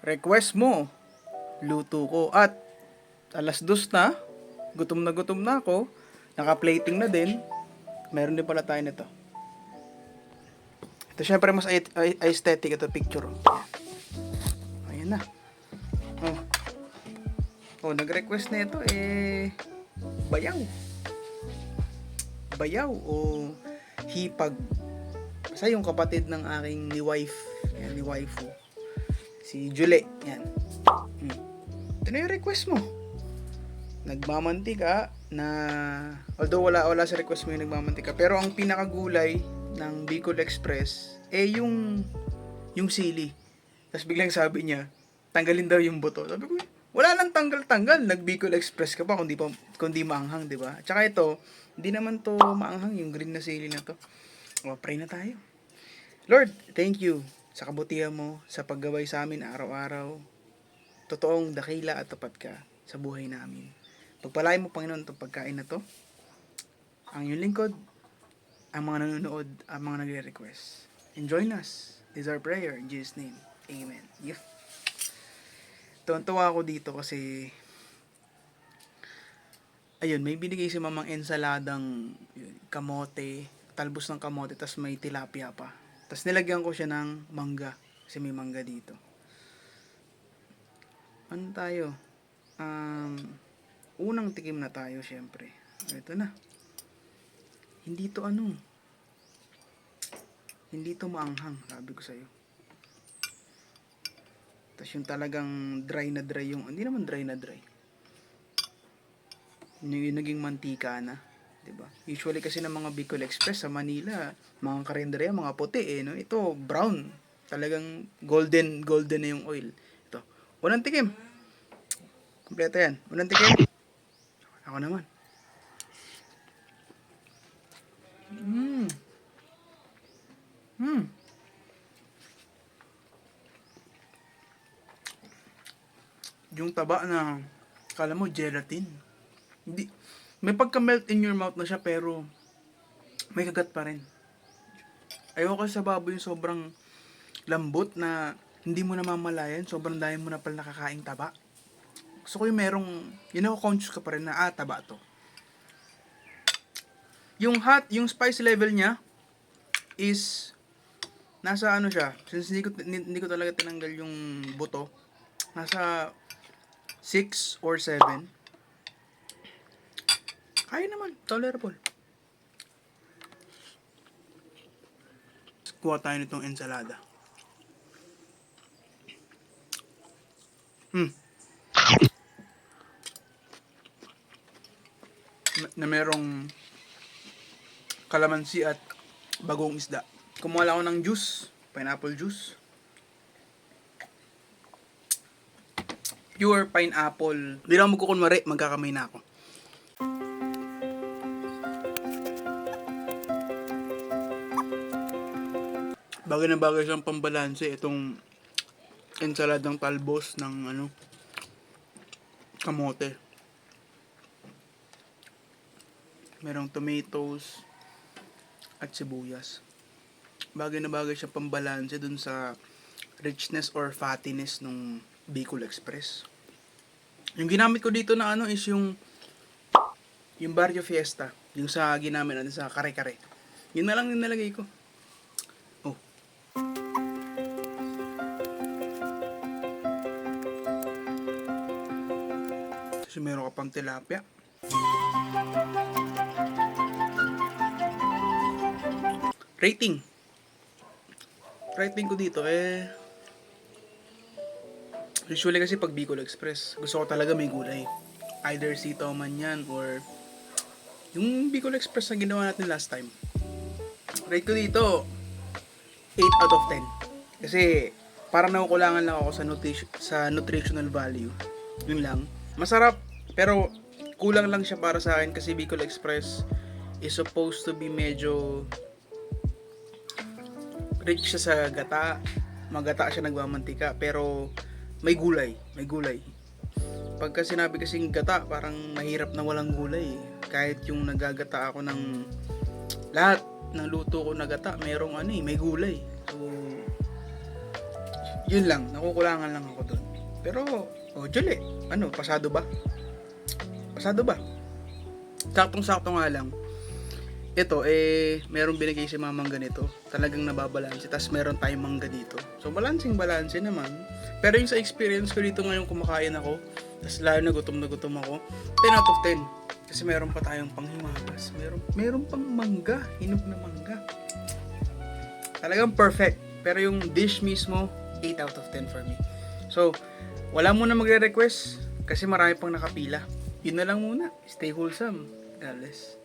request mo, luto ko. At alas 2 na gutom na ako, naka-plating na din, meron din pala tayo nito. Ito syempre mas aesthetic ito picture. Ayan na. Nag-request na ito bayaw. Bayaw o hipag. Basta yung kapatid ng aking ni waifu. Si Julie. Yan. Ito na yung request mo. Nagmamantika na, although wala sa request mo yung nagmamantika, pero ang pinakagulay ng Bicol Express yung sili. Tapos biglang sabi niya, tanggalin daw yung buto. Sabi ko, wala lang tanggal-tanggal, nag Bicol Express ka pa kundi maanghang, 'di ba? Tsaka ito, hindi naman to maanghang yung green na sili na to. Pray na tayo. Lord, thank you sa kabutihan mo sa paggabay sa amin araw-araw. Totoong dakila at tapat ka sa buhay namin. Pagpalain mo, Panginoon, itong pagkain na to. Ang iyong lingkod, ang mga nanonood, ang mga nagre-request. And join us. This is our prayer in Jesus' name. Amen. Yeah. Tuwan-tuwa ako dito kasi ayun, may binigay si mamang ensaladang kamote, talbos ng kamote, tas may tilapia pa. Tas nilagyan ko siya ng mangga kasi may mangga dito. Ano tayo? Unang tikim na tayo syempre. Ito na. Hindi to maanghang, sabi ko sa'yo. Tapos yung talagang dry na dry yung, hindi naman dry na dry. Yung naging mantika na, 'di ba? Usually kasi ng mga Bicol Express sa Manila, mga karinderya, mga puti no? Ito brown. Talagang golden na yung oil. Ito. Unang tikim. Kompleto 'yan. Unang tikim. Ako naman. Yung taba na kala mo gelatin. Hindi, may pagka-melt in your mouth na siya pero may kagat pa rin. Ayoko sa baboy yung sobrang lambot na hindi mo na mamalayan, sobrang dami mo na pala nakakaing taba. Gusto ko yung merong, conscious ka pa rin na taba to. Yung yung spice level niya is nasa siya, since hindi ko talaga tinanggal yung buto, nasa 6 or 7. Kaya naman, tolerable. Kuha tayo nitong ensalada. Na merong kalamansi at bagong isda. Kumuha lang ako ng juice, pineapple juice. Pure pineapple. Hindi lang magkukunwari, magkakamay na ako. Bagay na bagay siyang pambalanse itong ensaladang talbos ng kamote. Merong tomatoes at sibuyas. Bagay na bagay siyang pambalanse dun sa richness or fattiness nung Bicol Express. Yung ginamit ko dito na is yung Barrio Fiesta, yung sa ginamit natin sa kare-kare. Yun na lang yung nalagay ko. Kasi meron ka pang tilapia. Rating ko dito usually kasi pag Bicol Express, gusto ko talaga may gulay. Either sitaw man yan or yung Bicol Express na ginawa natin last time. Rate ko dito 8 out of 10. Kasi parang nakukulangan lang ako sa nutritional value. Yun lang. Masarap, pero kulang lang siya para sa akin kasi Bicol Express is supposed to be medyo rich siya sa gata. Magata siya, nagmamantika, pero may gulay. Pagka sinabi kasing gata, parang mahirap na walang gulay. Kahit yung nagagata ako ng lahat ng luto ko na gata, merong may gulay. So, yun lang, nakukulangan lang ako doon. Pero, Jole, ano, pasado ba? Pasado ba? Saktong-sakto nga lang. Ito, meron binigay si mamang ganito. Talagang nababalanse. Tapos meron tayong mangga dito. So, balancing-balanse naman. Pero yung sa experience ko dito ngayon kumakain ako, tapos lalo na gutom ako, 10 out of 10. Kasi meron pa tayong panghimagas. Meron pang mangga. Hinog na mangga. Talagang perfect. Pero yung dish mismo, 8 out of 10 for me. So, wala muna magre-request kasi marami pang nakapila. Yun na lang muna. Stay wholesome. God bless.